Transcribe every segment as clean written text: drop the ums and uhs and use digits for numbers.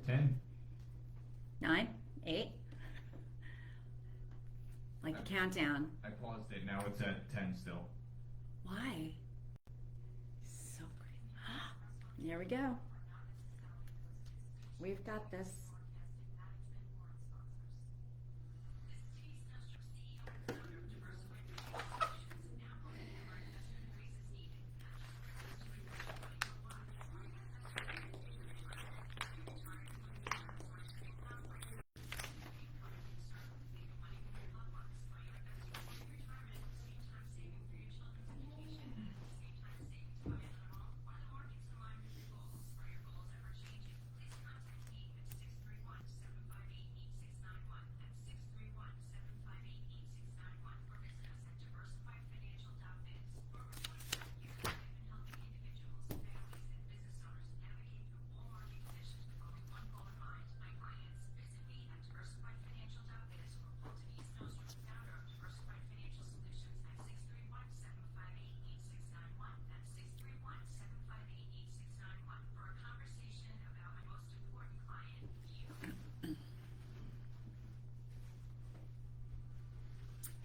10. 9, 8. Like the countdown. I paused it. Now it's at 10 still. Why? So great. There we go. We've got this.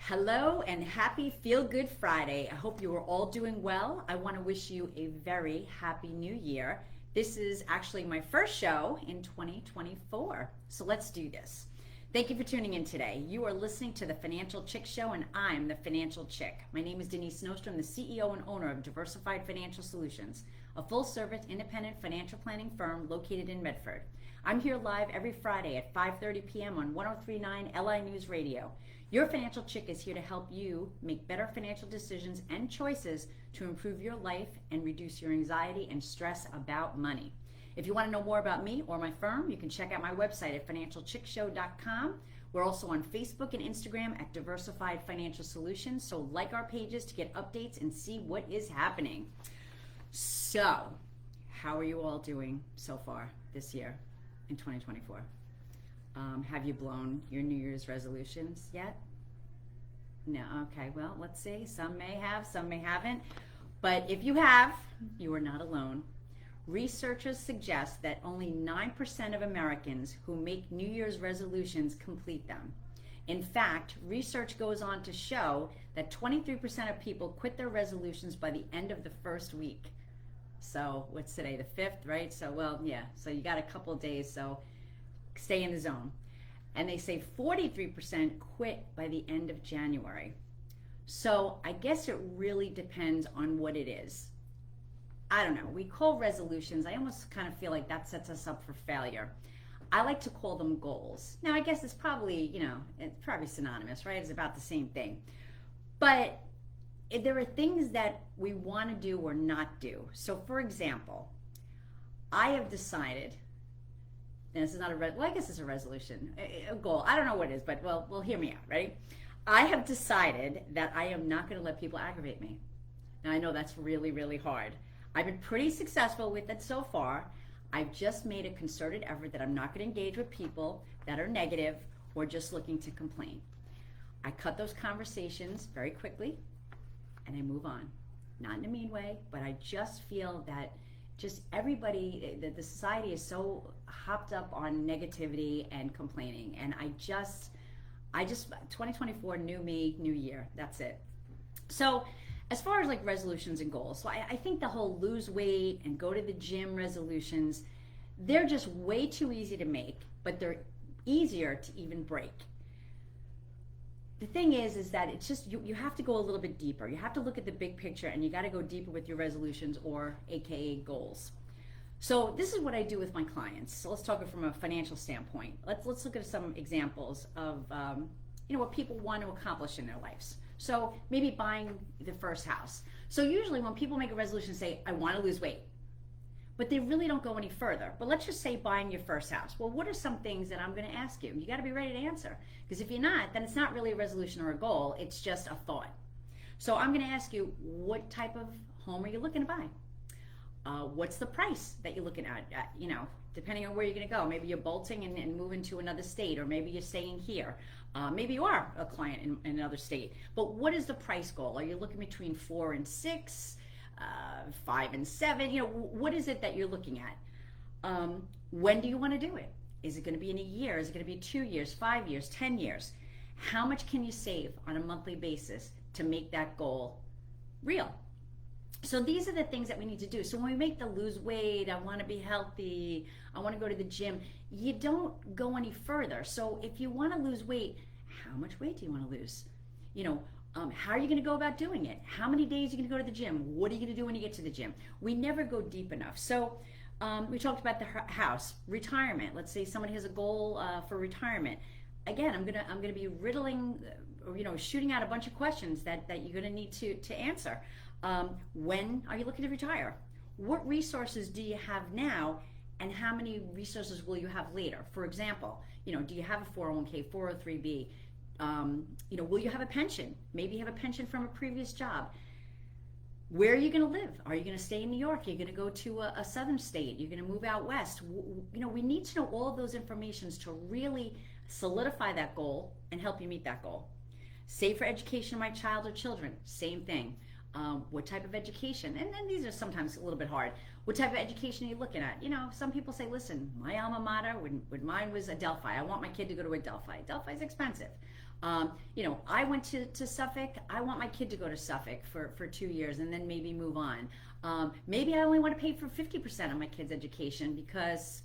Hello and happy Feel Good Friday. I hope you are all doing well. I want to wish you a very happy new year. This is actually my first show in 2024. So let's do this. Thank you for tuning in today. You are listening to the Financial Chick Show and I'm the Financial Chick. My name is Denise Nostrom, the CEO and owner of Diversified Financial Solutions, a full-service independent financial planning firm located in Medford. I'm here live every Friday at 5:30 p.m. on 103.9 LI News Radio. Your Financial Chick is here to help you make better financial decisions and choices to improve your life and reduce your anxiety and stress about money. If you want to know more about me or my firm, you can check out my website at financialchickshow.com. We're also on Facebook and Instagram at Diversified Financial Solutions, so like our pages to get updates and see what is happening. So, how are you all doing so far this year in 2024? Have you blown your New Year's resolutions yet? No, okay, well, let's see. Some may have, some may haven't. But if you have, you are not alone. Researchers suggest that only 9% of Americans who make New Year's resolutions complete them. In fact, research goes on to show that 23% of people quit their resolutions by the end of the first week. So, what's today, the 5th, right? So, well, yeah, so you got a couple of days, so stay in the zone. And they say 43% quit by the end of January. So I guess it really depends on what it is. I don't know. We call resolutions, I almost kind of feel like that sets us up for failure. I like to call them goals. Now I guess it's probably, it's probably synonymous, right? It's about the same thing. But there are things that we want to do or not do. So for example, I have decided, and this is not I guess it's a resolution, a goal. I don't know what it is, but well, hear me out, ready? I have decided that I am not going to let people aggravate me. Now, I know that's really, really hard. I've been pretty successful with it so far. I've just made a concerted effort that I'm not going to engage with people that are negative or just looking to complain. I cut those conversations very quickly and I move on. Not in a mean way, but I just feel that just everybody, the society is so hopped up on negativity and complaining. And I just 2024, new me, new year. That's it. So as far as like resolutions and goals, so I think the whole lose weight and go to the gym resolutions, they're just way too easy to make, but they're easier to even break. The thing is that it's just, you have to go a little bit deeper. You have to look at the big picture and you got to go deeper with your resolutions or AKA goals. So this is what I do with my clients. So let's talk it from a financial standpoint. Let's look at some examples of what people want to accomplish in their lives. So maybe buying the first house. So usually when people make a resolution, say, I want to lose weight, but they really don't go any further. But let's just say buying your first house. Well, what are some things that I'm going to ask you? You got to be ready to answer. Because if you're not, then it's not really a resolution or a goal. It's just a thought. So I'm going to ask you, what type of home are you looking to buy? What's the price that you're looking at? Depending on where you're going to go. Maybe you're bolting and moving to another state, or maybe you're staying here. Maybe you are a client in another state. But what is the price goal? Are you looking between 4 and 6? 5 and 7, what is it that you're looking at? When do you want to do it? Is it going to be in a year? Is it going to be 2 years, 5 years, 10 years? How much can you save on a monthly basis to make that goal real? So these are the things that we need to do. So when we make the lose weight, I want to be healthy, I want to go to the gym, you don't go any further. So if you want to lose weight, how much weight do you want to lose? How are you going to go about doing it? How many days are you going to go to the gym? What are you going to do when you get to the gym? We never go deep enough. So we talked about the house, retirement. Let's say somebody has a goal for retirement. Again, I'm gonna be riddling, shooting out a bunch of questions that you're gonna need to answer. When are you looking to retire? What resources do you have now, and how many resources will you have later? For example, do you have a 401k, 403b? Will you have a pension? Maybe you have a pension from a previous job. Where are you going to live? Are you going to stay in New York? Are you going to go to a southern state? You're going to move out west? We need to know all of those informations to really solidify that goal and help you meet that goal. Save for education of my child or children, same thing. What type of education? And then these are sometimes a little bit hard. What type of education are you looking at? Some people say, listen, my alma mater, when mine was Adelphi, I want my kid to go to Adelphi. Adelphi's expensive. I went to Suffolk. I want my kid to go to Suffolk for 2 years and then maybe move on. Maybe I only want to pay for 50% of my kid's education because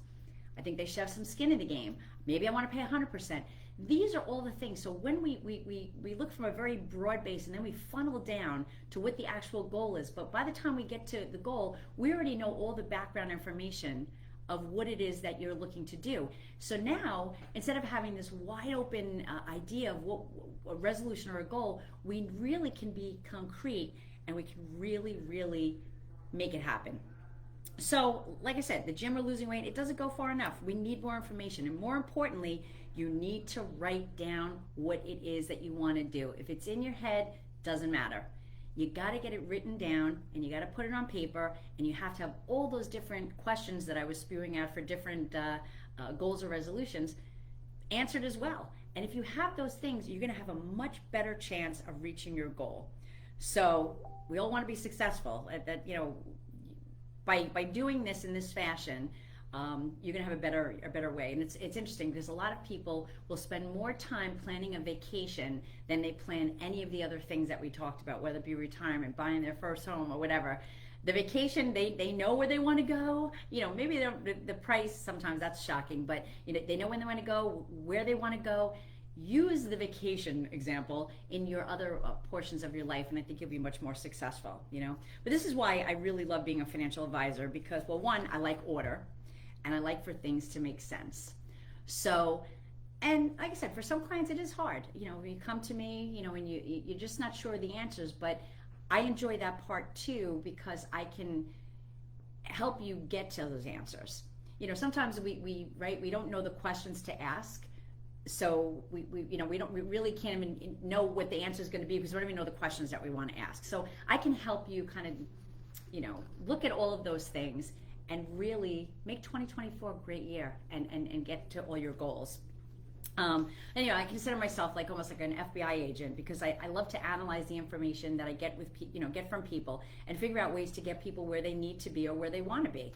I think they should have some skin in the game. Maybe I want to pay 100%. These are all the things. So when we look from a very broad base and then we funnel down to what the actual goal is. But by the time we get to the goal, we already know all the background information of what it is that you're looking to do. So now, instead of having this wide open idea of what a resolution or a goal, we really can be concrete and we can really, really make it happen. So, like I said, the gym or losing weight, it doesn't go far enough. We need more information. And more importantly, you need to write down what it is that you want to do. If it's in your head, doesn't matter. You got to get it written down and you got to put it on paper, and you have to have all those different questions that I was spewing out for different goals or resolutions answered as well. And if you have those things, you're going to have a much better chance of reaching your goal. So we all want to be successful. By doing this in this fashion, you're going to have a better way. And it's interesting because a lot of people will spend more time planning a vacation than they plan any of the other things that we talked about, whether it be retirement, buying their first home, or whatever. The vacation, they know where they want to go. Maybe they don't, the price, sometimes that's shocking, but they know when they want to go, where they want to go. Use the vacation example in your other portions of your life, and I think you'll be much more successful, But this is why I really love being a financial advisor, because, well, one, I like order, and I like for things to make sense. So, and like I said, for some clients it is hard. You come to me, and you're just not sure of the answers, but I enjoy that part too, because I can help you get to those answers. Sometimes we don't know the questions to ask. So we really can't even know what the answer is going to be because we don't even know the questions that we want to ask. So I can help you kind of, look at all of those things and really make 2024 a great year and get to all your goals. I consider myself almost like an FBI agent because I love to analyze the information that I get get from people and figure out ways to get people where they need to be or where they want to be.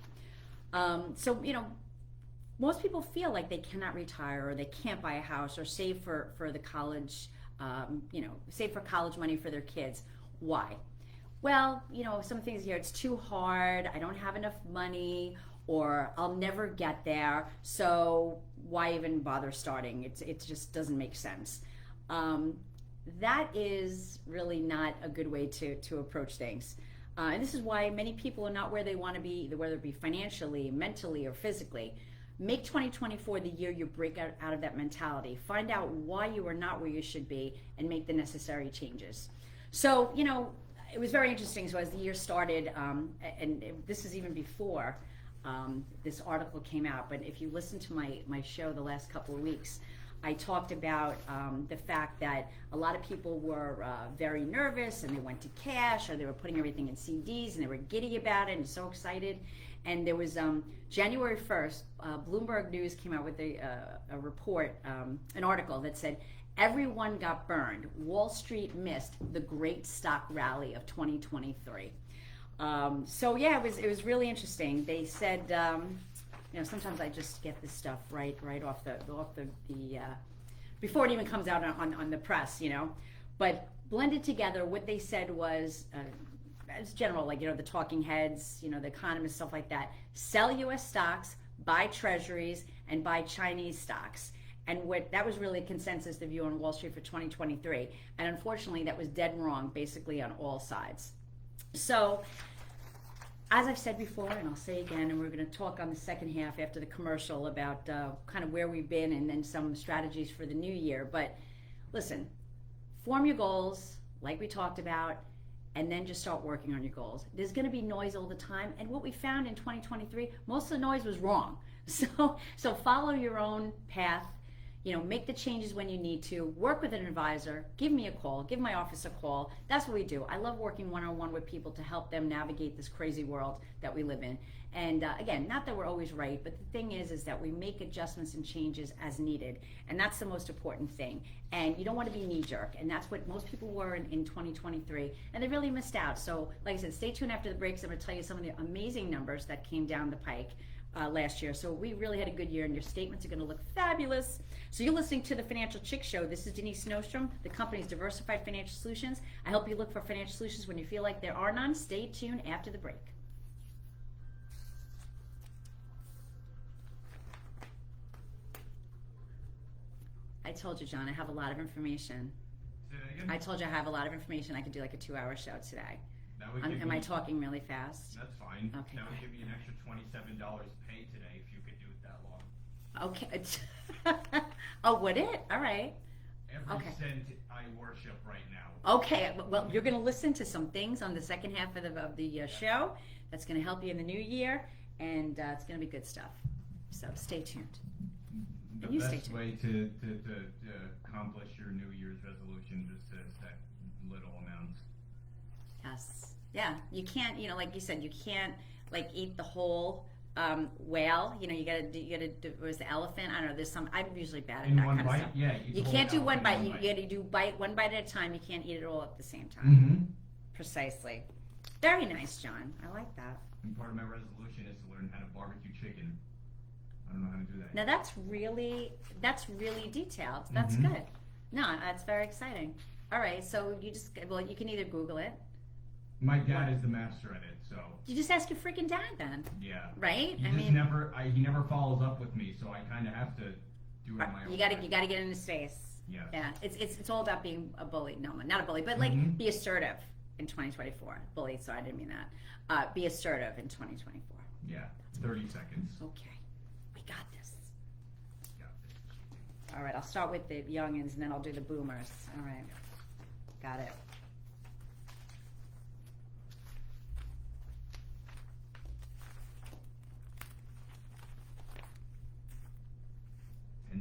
Most people feel like they cannot retire or they can't buy a house or save for the college, save for college money for their kids. Why? Well, some things here, it's too hard, I don't have enough money, or I'll never get there, so why even bother starting? It just doesn't make sense. That is really not a good way to approach things. And this is why many people are not where they want to be, whether it be financially, mentally, or physically. Make 2024 the year you break out of that mentality. Find out why you are not where you should be and make the necessary changes. So, it was very interesting. So as the year started, and this is even before this article came out, but if you listen to my show the last couple of weeks, I talked about the fact that a lot of people were very nervous and they went to cash, or they were putting everything in CDs and they were giddy about it and so excited. And there was January 1st, Bloomberg News came out with a report, an article that said, everyone got burned. Wall Street missed the great stock rally of 2023. So yeah, it was really interesting. They said, sometimes I just get this stuff right off the before it even comes out on the press, but blended together, what they said was, as general, like, the talking heads, the economists, stuff like that, sell U.S. stocks, buy treasuries, and buy Chinese stocks. And that was really a consensus, the view on Wall Street for 2023. And unfortunately, that was dead wrong, basically on all sides. So, as I've said before, and I'll say again, and we're going to talk on the second half after the commercial about kind of where we've been and then some strategies for the new year. But listen, form your goals, like we talked about, and then just start working on your goals. There's going to be noise all the time, and what we found in 2023, most of the noise was wrong. So follow your own path. Make the changes when you need to. Work with an advisor. Give me a call. Give my office a call. That's what we do. I love working one-on-one with people to help them navigate this crazy world that we live in. And again, not that we're always right, but the thing is that we make adjustments and changes as needed. And that's the most important thing. And you don't want to be knee-jerk. And that's what most people were in 2023. And they really missed out. So like I said, stay tuned after the breaks. I'm going to tell you some of the amazing numbers that came down the pike last year. So we really had a good year, and your statements are going to look fabulous. So you're listening to the Financial Chick Show. This is Denise Nostrom, the company's Diversified Financial Solutions. I help you look for financial solutions when you feel like there are none. Stay tuned after the break. I told you, John, I have a lot of information. Say that again? I told you I have a lot of information. I could do like a 2-hour show today. That would give Am me- I talking really fast? That's fine. Okay, That would good. give me an extra $27 pay today if you could do it that long. Okay. Oh, would it? All right. Every Okay. cent I worship right now. Okay. Well, you're going to listen to some things on the second half of the show that's going to help you in the new year, and it's going to be good stuff. So stay tuned. The And you stay best tuned. way to accomplish your New Year's resolutions is to set little amounts. Yes. Yeah. You can't, like you said, you can't like eat the whole whale. You gotta do, was the elephant? I don't know. There's some, I'm usually bad at In that one kind of bite? stuff. Yeah. eat You the can't whole do one elephant bite. in You gotta do one bite at a time. You can't eat it all at the same time. Mm-hmm. Precisely. Very nice, John. I like that. And part of my resolution is to learn how to barbecue chicken. I don't know how to do that. Now that's really detailed. That's Mhm. good. No, that's very exciting. All right, so you can either Google it. My dad is the master at it, so You just ask your freaking dad then, yeah. right? He he never follows up with me, so I kind of have to do it on my own. you gotta get in his face. Yes. Yeah, it's all about being a bully. No, not a bully, but like Mhm. be assertive in 2024. Bully, so I didn't mean that. Be assertive in 2024. Yeah. 30 seconds. Okay, we got this. Yeah. All right, I'll start with the youngins and then I'll do the boomers. All right, got it.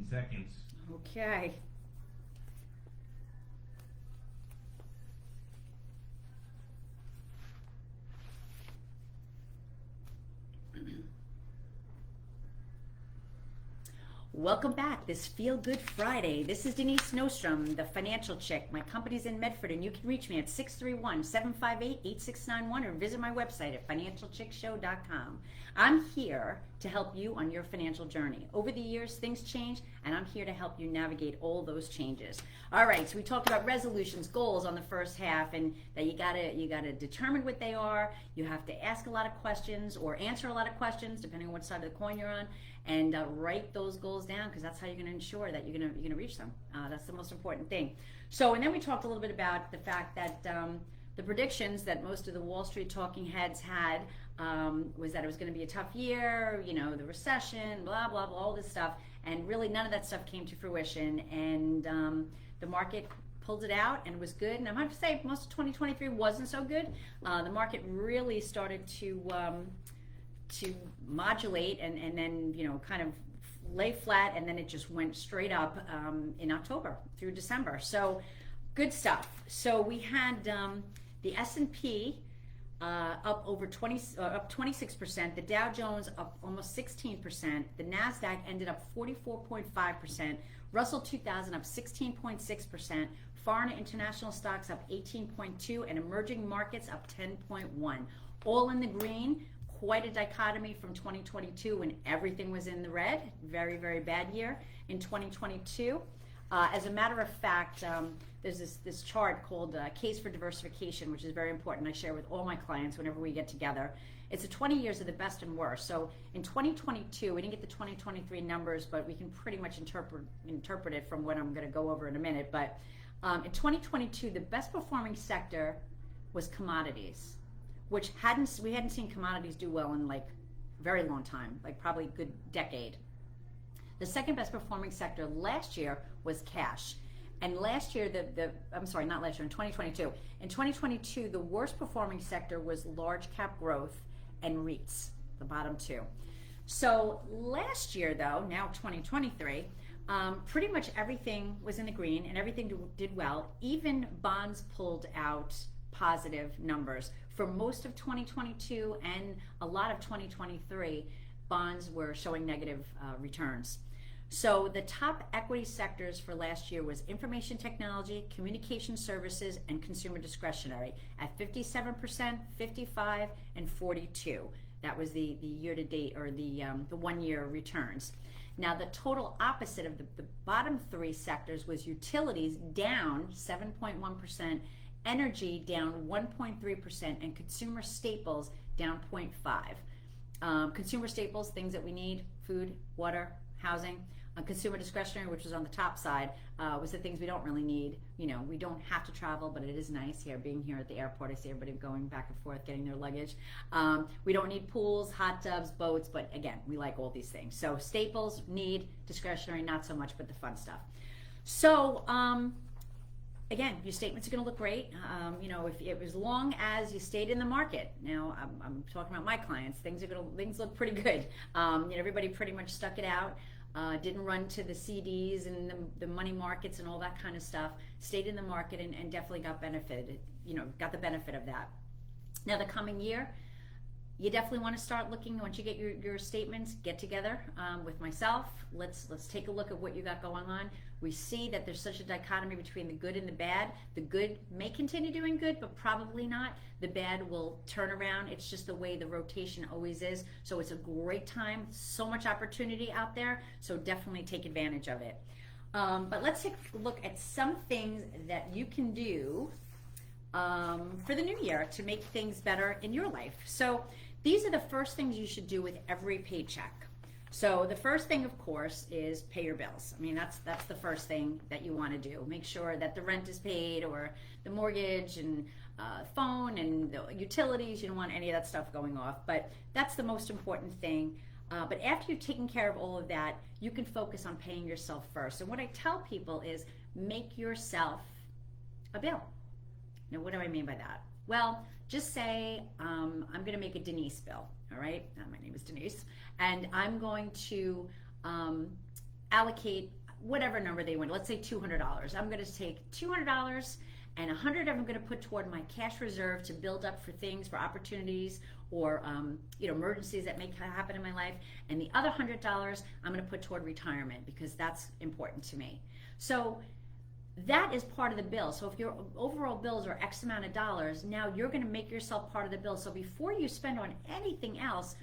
Seconds. Okay. Welcome back. This Feel Good Friday. This is Denise Nostrom, the Financial Chick. My company's in Medford, and you can reach me at 631-758-8691 or visit my website at financialchickshow.com. I'm here to help you on your financial journey. Over the years, things change, and I'm here to help you navigate all those changes. All right, so we talked about resolutions, goals on the first half, and that you gotta determine what they are. You have to ask a lot of questions or answer a lot of questions, depending on what side of the coin you're on, and write those goals down, because that's how you're going to ensure that you're going to reach them. That's the most important thing. So, and then we talked a little bit about the fact that the predictions that most of the Wall Street talking heads had was that it was going to be a tough year, the recession, blah, blah, blah, all this stuff. And really none of that stuff came to fruition. And the market pulled it out and it was good. And I have to say, most of 2023 wasn't so good. The market really started to modulate and then, kind of lay flat, and then it just went straight up in October through December. So good stuff. So we had the S&P up over 26%, the Dow Jones up almost 16%, the NASDAQ ended up 44.5%, Russell 2000 up 16.6%, foreign and international stocks up 18.2%, and emerging markets up 10.1%. All in the green. quite a dichotomy from 2022 when everything was in the red. Very, very bad year in 2022. As a matter of fact, there's this chart called Case for Diversification, which is very important. I share with all my clients whenever we get together. It's the 20 years of the best and worst. So in 2022, we didn't get the 2023 numbers, but we can pretty much interpret it from what I'm going to go over in a minute. But in 2022, the best performing sector was commodities, which we hadn't seen commodities do well in like a very long time, like probably a good decade. The second best performing sector last year was cash. And last year, I'm sorry, not last year, in 2022. In 2022, the worst performing sector was large cap growth and REITs, the bottom two. So last year though, now 2023, pretty much everything was in the green and everything did well. Even bonds pulled out positive numbers. For most of 2022 and a lot of 2023, bonds were showing negative returns. So the top equity sectors for last year was information technology, communication services, and consumer discretionary at 57%, 55%, and 42%. That was the year-to-date or the 1-year returns. Now the total opposite of the bottom three sectors was utilities down 7.1%, energy down 1.3%, and consumer staples down 0.5%. Consumer staples, things that we need, food, water, housing. Consumer discretionary, which was on the top side, was the things we don't really need. You know, we don't have to travel, but it is nice here, being here at the airport. I see everybody going back and forth, getting their luggage. We don't need pools, hot tubs, boats, but again, we like all these things. So staples, need, discretionary, not so much, but the fun stuff. So, again, your statements are going to look great. You know, if as long as you stayed in the market. Now, I'm talking about my clients. Things look pretty good. You know, everybody pretty much stuck it out. Didn't run to the CDs and the money markets and all that kind of stuff. Stayed in the market and definitely got benefited. You know, got the benefit of that. Now, the coming year, you definitely want to start looking. Once you get your statements, get together with myself. Let's take a look at what you got going on. We see that there's such a dichotomy between the good and the bad. The good may continue doing good, but probably not. The bad will turn around. It's just the way the rotation always is. So it's a great time. So much opportunity out there. So definitely take advantage of it. But let's take a look at some things that you can do for the new year to make things better in your life. So these are the first things you should do with every paycheck. So the first thing, of course, is pay your bills. I mean, that's the first thing that you want to do. Make sure that the rent is paid or the mortgage and phone and the utilities. You don't want any of that stuff going off, but that's the most important thing. But after you've taken care of all of that, you can focus on paying yourself first. And what I tell people is make yourself a bill. Now, what do I mean by that? Well, just say I'm going to make a Denise bill, all right? My name is Denise, and I'm going to allocate whatever number they want. Let's say $200. I'm going to take $200 and $100 of them I'm going to put toward my cash reserve to build up for things, for opportunities, or you know, emergencies that may happen in my life. And the other $100 I'm going to put toward retirement because that's important to me. So that is part of the bill. So if your overall bills are X amount of dollars, now you're going to make yourself part of the bill. So before you spend on anything else,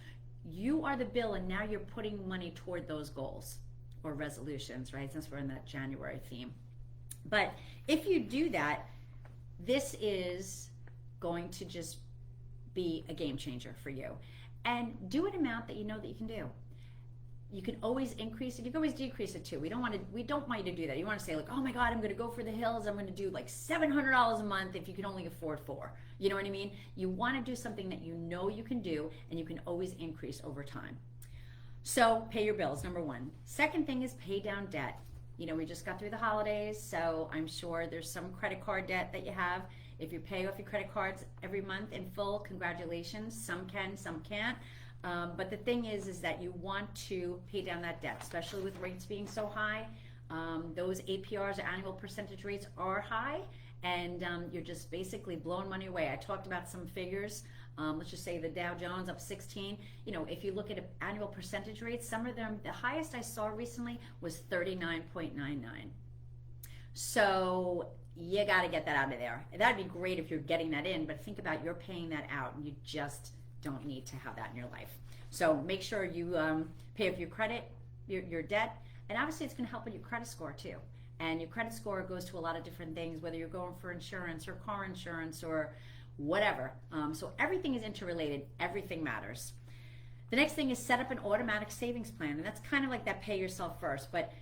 you are the bill, and now you're putting money toward those goals or resolutions, right? Since we're in that January theme. But if you do that, this is going to just be a game changer for you. And do an amount that you know that you can do. You can always increase it. You can always decrease it too. We don't want you to do that. You want to say like, oh my God, I'm going to go for the hills. I'm going to do like $700 a month if you can only afford 4. You know what I mean? You want to do something that you know you can do and you can always increase over time. So pay your bills, number one. Second thing is pay down debt. You know, we just got through the holidays, so I'm sure there's some credit card debt that you have. If you pay off your credit cards every month in full, congratulations. Some can, some can't. But the thing is that you want to pay down that debt, especially with rates being so high. Those APRs, or annual percentage rates, are high, and you're just basically blowing money away. I talked about some figures. Let's just say the Dow Jones up 16. You know, if you look at annual percentage rates, some of them, the highest I saw recently was 39.99. So you got to get that out of there. That'd be great if you're getting that in, but think about you're paying that out and you just don't need to have that in your life. So make sure you pay off your credit, your debt, and obviously it's going to help with your credit score too. And your credit score goes to a lot of different things, whether you're going for insurance or car insurance or whatever. So everything is interrelated. Everything matters. The next thing is set up an automatic savings plan. And that's kind of like that pay yourself first. But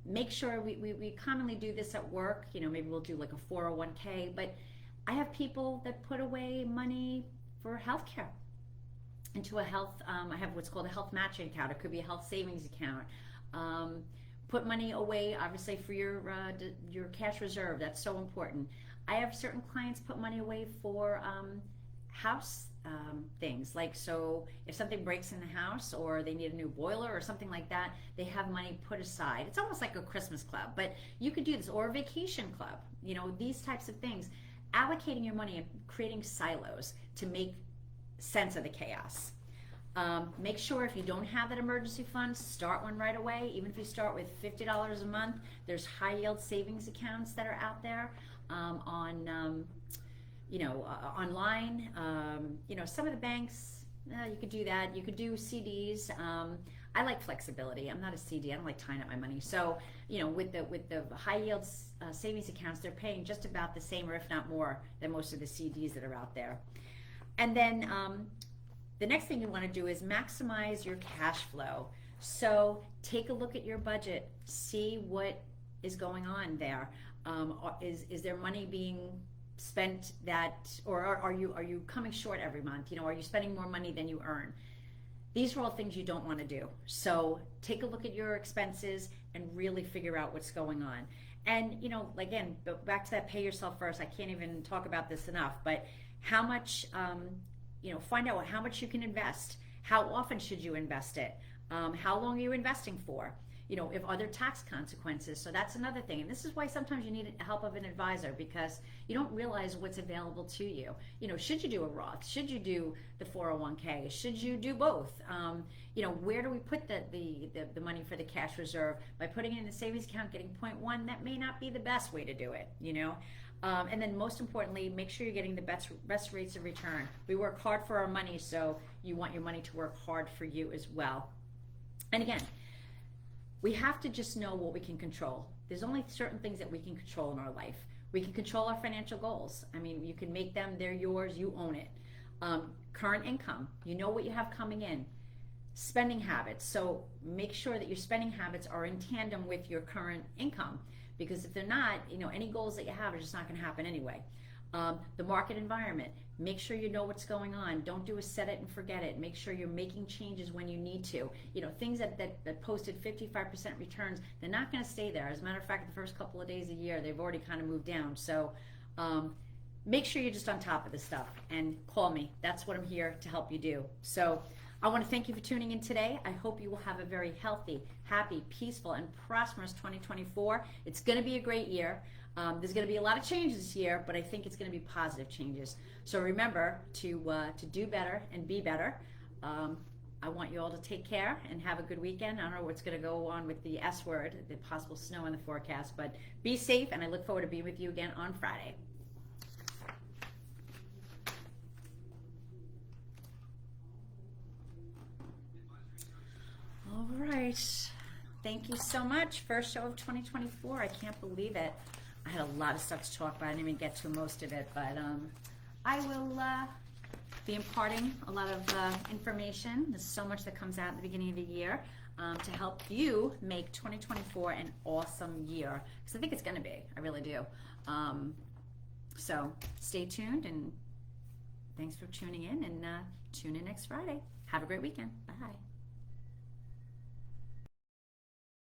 make sure we commonly do this at work. You know, maybe we'll do like a 401k. But I have people that put away money for healthcare into a health, I have what's called a health matching account. It could be a health savings account. Put money away, obviously, for your cash reserve. That's so important. I have certain clients put money away for house things. Like, so if something breaks in the house or they need a new boiler or something like that, they have money put aside. It's almost like a Christmas club, but you could do this, or a vacation club. You know, these types of things. Allocating your money and creating silos to make sense of the chaos. Make sure if you don't have that emergency fund, start one right away. Even if you start with $50 a month, there's high yield savings accounts that are out there online. Some of the banks, you could do that. You could do CDs. I like flexibility. I'm not a CD. I don't like tying up my money. So, with the high yield savings accounts, they're paying just about the same, or if not more, than most of the CDs that are out there. And then the next thing you want to do is maximize your cash flow. So take a look at your budget, see what is going on there. Is there money being spent that, or are you coming short every month? Are you spending more money than you earn? These are all things you don't want to do. So take a look at your expenses and really figure out what's going on. And again, back to that pay yourself first. I can't even talk about this enough, but how much, find out how much you can invest. How often should you invest it? How long are you investing for? If are there tax consequences? So that's another thing. And this is why sometimes you need the help of an advisor, because you don't realize what's available to you. Should you do a Roth? Should you do the 401k? Should you do both? Where do we put the money for the cash reserve? By putting it in a savings account, getting 0.1, that may not be the best way to do it, And then most importantly, make sure you're getting the best rates of return. We work hard for our money, so you want your money to work hard for you as well. And again, we have to just know what we can control. There's only certain things that we can control in our life. We can control our financial goals. I mean, you can make them, they're yours, you own it. Current income, you know what you have coming in. Spending habits, so make sure that your spending habits are in tandem with your current income. Because if they're not, any goals that you have are just not going to happen anyway. The market environment, make sure you know what's going on. Don't do a set it and forget it. Make sure you're making changes when you need to. Things that posted 55% returns, they're not going to stay there. As a matter of fact, the first couple of days of the year, they've already kind of moved down. So make sure you're just on top of this stuff and call me. That's what I'm here to help you do. So I want to thank you for tuning in today. I hope you will have a very healthy, happy, peaceful, and prosperous 2024. It's going to be a great year. There's going to be a lot of changes this year, but I think it's going to be positive changes. So remember to do better and be better. I want you all to take care and have a good weekend. I don't know what's going to go on with the S word, the possible snow in the forecast, but be safe, and I look forward to being with you again on Friday. All right. Thank you so much. First show of 2024. I can't believe it. I had a lot of stuff to talk about. I didn't even get to most of it, but I will be imparting a lot of information. There's so much that comes out at the beginning of the year to help you make 2024 an awesome year. Because I think it's going to be. I really do. So stay tuned, and thanks for tuning in, and tune in next Friday. Have a great weekend. Bye.